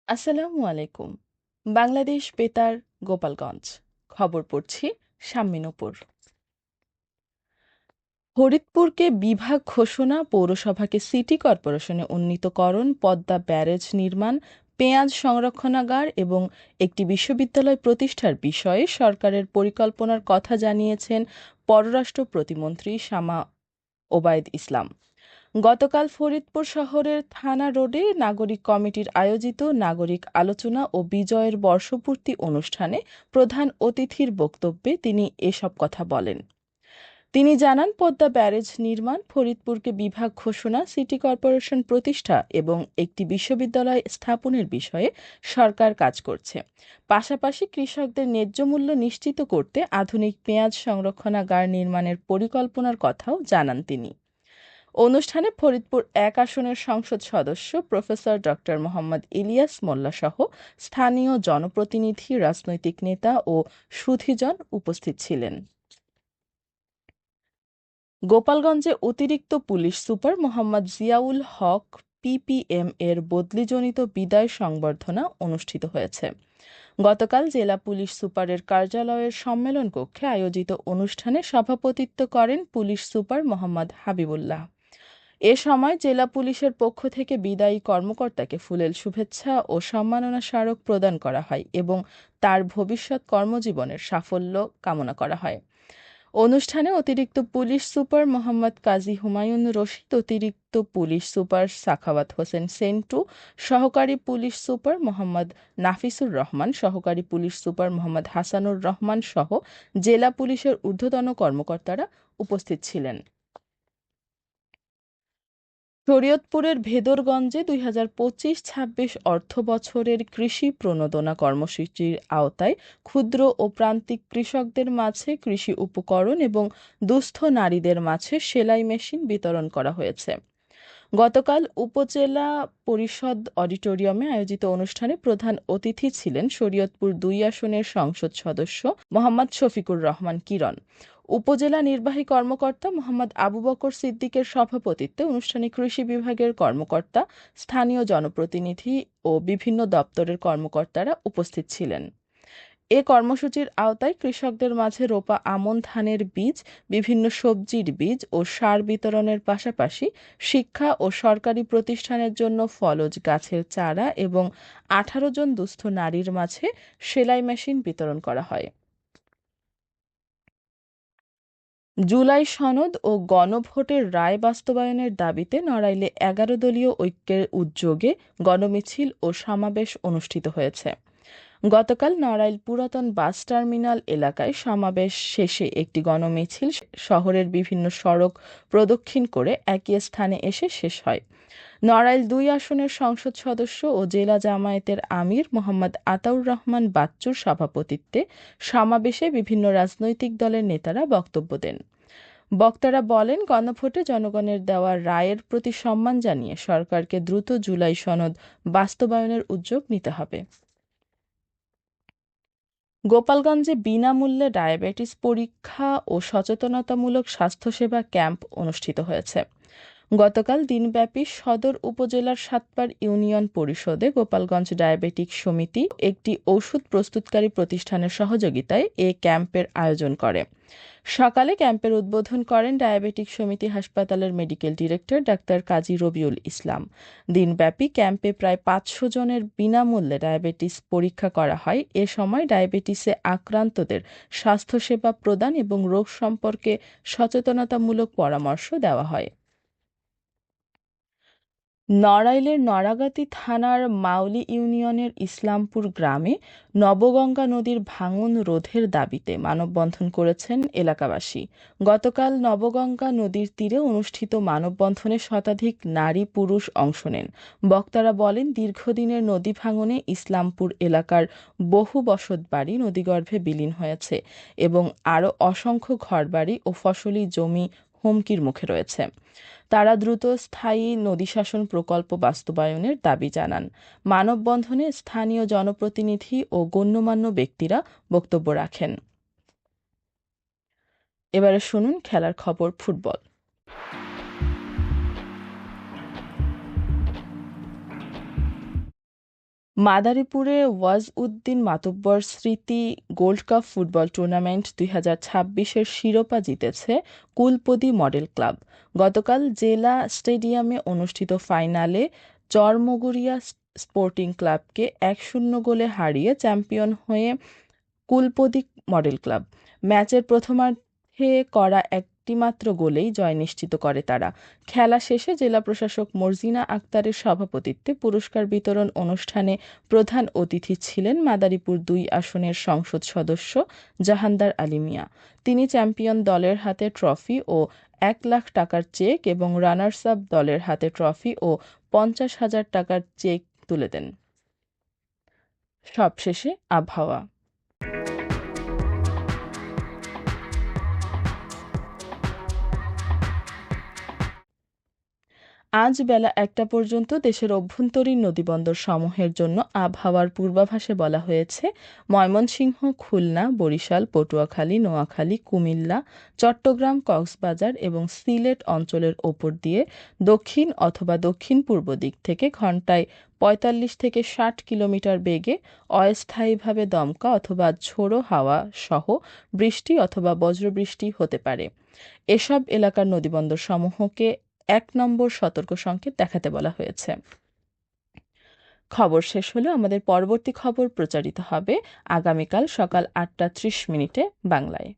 আসসালামু আলাইকুম। বাংলাদেশ বেতার, গোপালগঞ্জ। খবর পড়ছি শাম্মী নূপুর। ফরিদপুরকে বিভাগ ঘোষণা, পৌরসভাকে সিটি কর্পোরেশনে উন্নীতকরণ, পদ্মা ব্যারেজ নির্মাণ, পেঁয়াজ সংরক্ষণাগার এবং একটি বিশ্ববিদ্যালয় প্রতিষ্ঠার বিষয়ে সরকারের পরিকল্পনার কথা জানিয়েছেন পররাষ্ট্র প্রতিমন্ত্রী শামা ওবায়দ ইসলাম। গতকাল ফরিদপুর শহরের থানা রোডে নাগরিক কমিটির আয়োজিত নাগরিক আলোচনা ও বিজয়ের বর্ষপূর্তি অনুষ্ঠানে প্রধান অতিথির বক্তব্যে তিনি এসব কথা বলেন। তিনি জানান, পদ্মা ব্যারেজ নির্মাণ, ফরিদপুরকে বিভাগ ঘোষণা, সিটি কর্পোরেশন প্রতিষ্ঠা এবং একটি বিশ্ববিদ্যালয় স্থাপনের বিষয়ে সরকার কাজ করছে। পাশাপাশি কৃষকদের ন্যায্য মূল্য নিশ্চিত করতে আধুনিক পেঁয়াজ সংরক্ষণাগার নির্মাণের পরিকল্পনার কথাও জানান তিনি। অনুষ্ঠানে ফরিদপুর ১ আসনের সংসদ সদস্য প্রফেসর ডক্টর মোহাম্মদ ইলিয়াস মোল্লা সহ স্থানীয় জনপ্রতিনিধি, রাজনৈতিক নেতা ও সুধীজন উপস্থিত ছিলেন। গোপালগঞ্জে অতিরিক্ত পুলিশ সুপার মোহাম্মদ জিয়াউল হক পিপিএম এর বদলিজনিত বিদায় সংবর্ধনা অনুষ্ঠিত হয়েছে। গতকাল জেলা পুলিশ সুপারের কার্যালয়ের সম্মেলন কক্ষে আয়োজিত অনুষ্ঠানে সভাপতিত্ব করেন পুলিশ সুপার মোহাম্মদ হাবিবুল্লাহ। এ সময় জেলা পুলিশের পক্ষ থেকে বিদায়ী কর্মকর্তাকে ফুলেল শুভেচ্ছা ও সম্মাননা স্মারক প্রদান করা হয় এবং তার ভবিষ্যৎ কর্মজীবনের সাফল্য কামনা করা হয়। অনুষ্ঠানে অতিরিক্ত পুলিশ সুপার মোহাম্মদ কাজী হুমায়ুন রশিদ, অতিরিক্ত পুলিশ সুপার সাখাওয়াত হোসেন সেন্টু, সহকারী পুলিশ সুপার মোহাম্মদ নাফিসুর রহমান, সহকারী পুলিশ সুপার মোহাম্মদ হাসানুর রহমান সহ জেলা পুলিশের ঊর্ধ্বতন কর্মকর্তারা উপস্থিত ছিলেন। শরীয়তপুরের ভেদরগঞ্জে ২০২৫-২৬ অর্থবছরের কৃষি প্রণোদনা কর্মসূচির আওতায় ক্ষুদ্র ও প্রান্তিক কৃষকদের মাঝে কৃষি উপকরণ এবং দুস্থ নারীদের মাঝে সেলাই মেশিন বিতরণ করা হয়েছে। গতকাল উপজেলা পরিষদ অডিটোরিয়ামে আয়োজিত অনুষ্ঠানে প্রধান অতিথি ছিলেন শরীয়তপুর ২ আসনের সংসদ সদস্য মোহাম্মদ শফিকুর রহমান কিরণ। উপজেলা নির্বাহী কর্মকর্তা মোহাম্মদ আবু বকর সিদ্দিকের সভাপতিত্বে অনুষ্ঠানে কৃষি বিভাগের কর্মকর্তা, স্থানীয় জনপ্রতিনিধি ও বিভিন্ন দপ্তরের কর্মকর্তারা উপস্থিত ছিলেন। এ কর্মসূচির আওতায় কৃষকদের মাঝে রোপা আমন ধানের বীজ, বিভিন্ন সবজির বীজ ও সার বিতরণের পাশাপাশি শিক্ষা ও সরকারি প্রতিষ্ঠানের জন্য ফলজ গাছের চারা এবং ১৮ জন দুস্থ নারীর মাঝে সেলাই মেশিন বিতরণ করা হয়। জুলাই সনদ ও গণভোটের রায় বাস্তবায়নের দাবিতে নড়াইলে ১১ দলীয় ঐক্যের উদ্যোগে গণমিছিল ও সমাবেশ অনুষ্ঠিত হয়েছে। গতকাল নড়াইল পুরাতন বাস টার্মিনাল এলাকায় সমাবেশ শেষে একটি গণমিছিল শহরের বিভিন্ন সড়ক প্রদক্ষিণ করে একই স্থানে এসে শেষ হয়। নড়াইল ২ আসনের সংসদ সদস্য ও জেলা জামায়াতের আমির মোহাম্মদ আতাউর রহমান বাচ্চুর সভাপতিত্বে সমাবেশে বিভিন্ন রাজনৈতিক দলের নেতারা বক্তব্য দেন। বক্তারা বলেন, গণভোটে জনগণের দেওয়া রায়ের প্রতি সম্মান জানিয়ে সরকারকে দ্রুত জুলাই সনদ বাস্তবায়নের উদ্যোগ নিতে হবে। গোপালগঞ্জে বিনামূল্যে ডায়াবেটিস পরীক্ষা ও সচেতনতামূলক স্বাস্থ্যসেবা ক্যাম্প অনুষ্ঠিত হয়েছে। গতকাল দিনব্যাপী সদর উপজেলার সাতপাড় ইউনিয়ন পরিষদে গোপালগঞ্জ ডায়াবেটিক সমিতি একটি ওষুধ প্রস্তুতকারী প্রতিষ্ঠানের সহযোগিতায় এ ক্যাম্পের আয়োজন করে। সকালে ক্যাম্পের উদ্বোধন করেন ডায়াবেটিক সমিতি হাসপাতালের মেডিকেল ডিরেক্টর ডাক্তার কাজী রবিউল ইসলাম। দিনব্যাপী ক্যাম্পে প্রায় ৫০০ জনের বিনামূল্যে ডায়াবেটিস পরীক্ষা করা হয়। এ সময় ডায়াবেটিসে আক্রান্তদের স্বাস্থ্যসেবা প্রদান এবং রোগ সম্পর্কে সচেতনতামূলক পরামর্শ দেওয়া হয়। নড়াইলের নড়াগাতি থানার মাউলী ইউনিয়নের ইসলামপুর গ্রামে নবগঙ্গা নদীর ভাঙন রোধের দাবিতে মানববন্ধন করেছেন এলাকাবাসী। গতকাল নবগঙ্গা নদীর তীরে অনুষ্ঠিত মানববন্ধনে শতাধিক নারী পুরুষ অংশ নেন। বক্তারা বলেন, দীর্ঘদিনের নদী ভাঙনে ইসলামপুর এলাকার বহু বসতবাড়ি নদীগর্ভে বিলীন হয়েছে এবং আরও অসংখ্য ঘরবাড়ি ও ফসলি জমি হুমকির মুখে রয়েছে। তারা দ্রুত স্থায়ী নদীশাসন প্রকল্প বাস্তবায়নের দাবি জানান। মানববন্ধনে স্থানীয় জনপ্রতিনিধি ও গণ্যমান্য ব্যক্তিরা বক্তব্য রাখেন। এবারে শুনুন খেলার খবর, ফুটবল। মাদারীপুরে ওয়াজউদ্দিন মাতব্বর স্মৃতি গোল্ড কাপ ফুটবল টুর্নামেন্ট 2026-এর শিরোপা জিতেছে কুলপদী মডেল ক্লাব। গতকাল জেলা স্টেডিয়ামে অনুষ্ঠিত ফাইনালে চরমুগরিয়া স্পোর্টিং ক্লাবকে 1-0 গোলে হারিয়ে চ্যাম্পিয়ন হয়ে কুলপদী মডেল ক্লাব। ম্যাচের প্রথমার্ধে করা একটিমাত্র গোলেই জয় নিশ্চিত করে তারা। খেলা শেষে জেলা প্রশাসক মর্জিনা আক্তারের সভাপতিত্বে পুরস্কার বিতরণ অনুষ্ঠানে প্রধান অতিথি ছিলেন মাদারীপুর 2 আসনের সংসদ সদস্য জাহানদার আলী মিয়া। তিনি চ্যাম্পিয়ন দলের হাতে ট্রফি ও 1 লাখ টাকার চেক এবং রানার্স আপ দলের হাতে ট্রফি ও 50,000 টাকার চেক তুলে দেন। সবশেষে আবহাওয়া। আজ বেলা 1টা পর্যন্ত দেশের অভ্যন্তরীণ নদীবন্দর সমূহের জন্য আবহাওয়ার পূর্বাভাসে বলা হয়েছে ময়মনসিংহ, খুলনা, বরিশাল, পটুয়াখালী, নোয়াখালী, কুমিল্লা, চট্টগ্রাম, কক্সবাজার এবং সিলেট অঞ্চলের ওপর দিয়ে দক্ষিণ অথবা দক্ষিণ-পূর্ব দিক থেকে ঘন্টায় 45 থেকে 60 কিলোমিটার বেগে অস্থায়ীভাবে দমকা অথবা ঝোড়ো হাওয়া সহ বৃষ্টি অথবা বজ্রবৃষ্টি হতে পারে। এসব এলাকার নদীবন্দর সমূহকে 1 নম্বর সতর্ক সংকেত দেখাতে বলা হয়েছে। খবর শেষ হলে আমাদের পরবর্তী খবর প্রচারিত হবে আগামীকাল সকাল 8টা 30 মিনিটে বাংলায়।